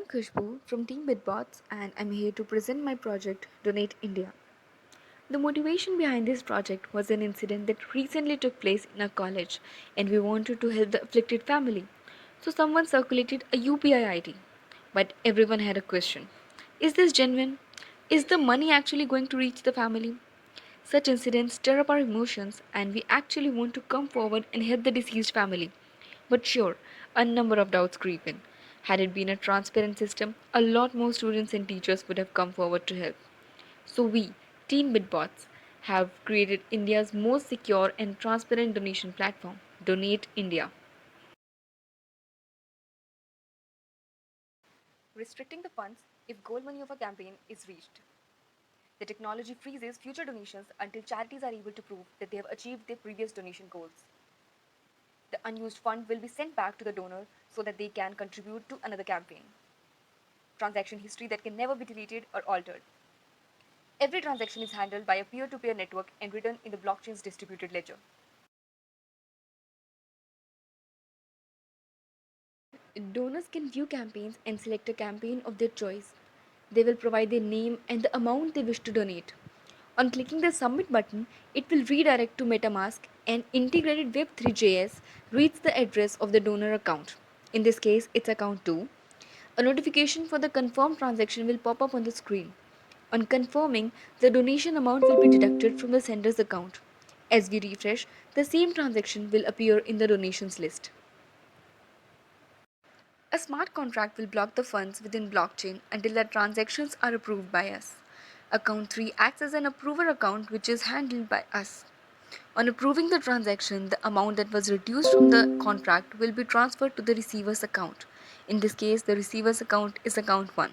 I'm Khushbu from Team Bitbots and I'm here to present my project Donate India. The motivation behind this project was an incident that recently took place in our college and we wanted to help the afflicted family. So someone circulated a UPI ID. But everyone had a question. Is this genuine? Is the money actually going to reach the family? Such incidents stir up our emotions and we actually want to come forward and help the deceased family. But sure, a number of doubts creep in. Had it been a transparent system, a lot more students and teachers would have come forward to help. So we, Team Bitbots, have created India's most secure and transparent donation platform, Donate India. Restricting the funds if goal money of a campaign is reached. The technology freezes future donations until charities are able to prove that they have achieved their previous donation goals. The unused fund will be sent back to the donor so that they can contribute to another campaign. Transaction history that can never be deleted or altered. Every transaction is handled by a peer-to-peer network and written in the blockchain's distributed ledger. Donors can view campaigns and select a campaign of their choice. They will provide their name and the amount they wish to donate. On clicking the submit button, it will redirect to MetaMask and integrated Web3.js reads the address of the donor account. In this case, it's account 2. A notification for the confirmed transaction will pop up on the screen. On confirming, the donation amount will be deducted from the sender's account. As we refresh, the same transaction will appear in the donations list. A smart contract will block the funds within blockchain until the transactions are approved by us. Account 3 acts as an approver account which is handled by us. On approving the transaction, the amount that was reduced from the contract will be transferred to the receiver's account. In this case, the receiver's account is account 1.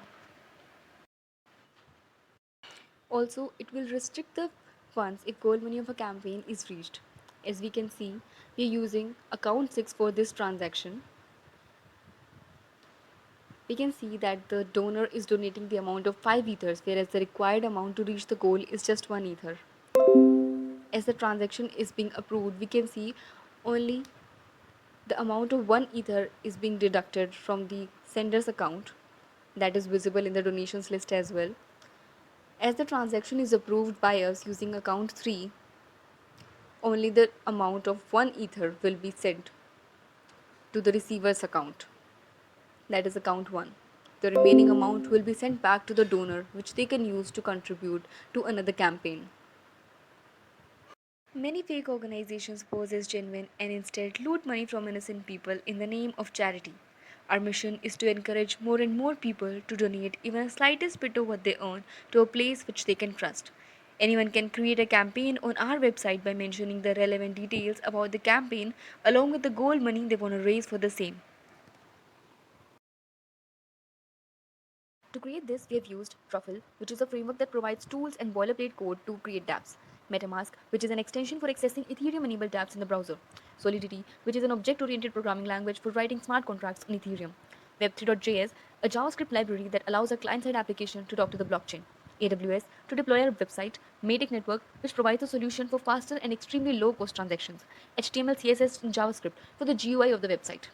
Also, it will restrict the funds if goal money of a campaign is reached. As we can see, we are using account 6 for this transaction. We can see that the donor is donating the amount of 5 ethers, whereas the required amount to reach the goal is just 1 ether. As the transaction is being approved, we can see only the amount of 1 ether is being deducted from the sender's account. That is visible in the donations list as well. As the transaction is approved by us using account 3, only the amount of 1 ether will be sent to the receiver's account. That is account 1. The remaining amount will be sent back to the donor, which they can use to contribute to another campaign. Many fake organizations pose as genuine and instead loot money from innocent people in the name of charity. Our mission is to encourage more and more people to donate even a slightest bit of what they earn to a place which they can trust. Anyone can create a campaign on our website by mentioning the relevant details about the campaign along with the goal money they want to raise for the same. To create this, we have used Truffle, which is a framework that provides tools and boilerplate code to create dApps. MetaMask, which is an extension for accessing Ethereum-enabled dApps in the browser. Solidity, which is an object-oriented programming language for writing smart contracts on Ethereum. Web3.js, a JavaScript library that allows a client-side application to talk to the blockchain. AWS, to deploy our website. Matic Network, which provides a solution for faster and extremely low-cost transactions. HTML, CSS, and JavaScript for the GUI of the website.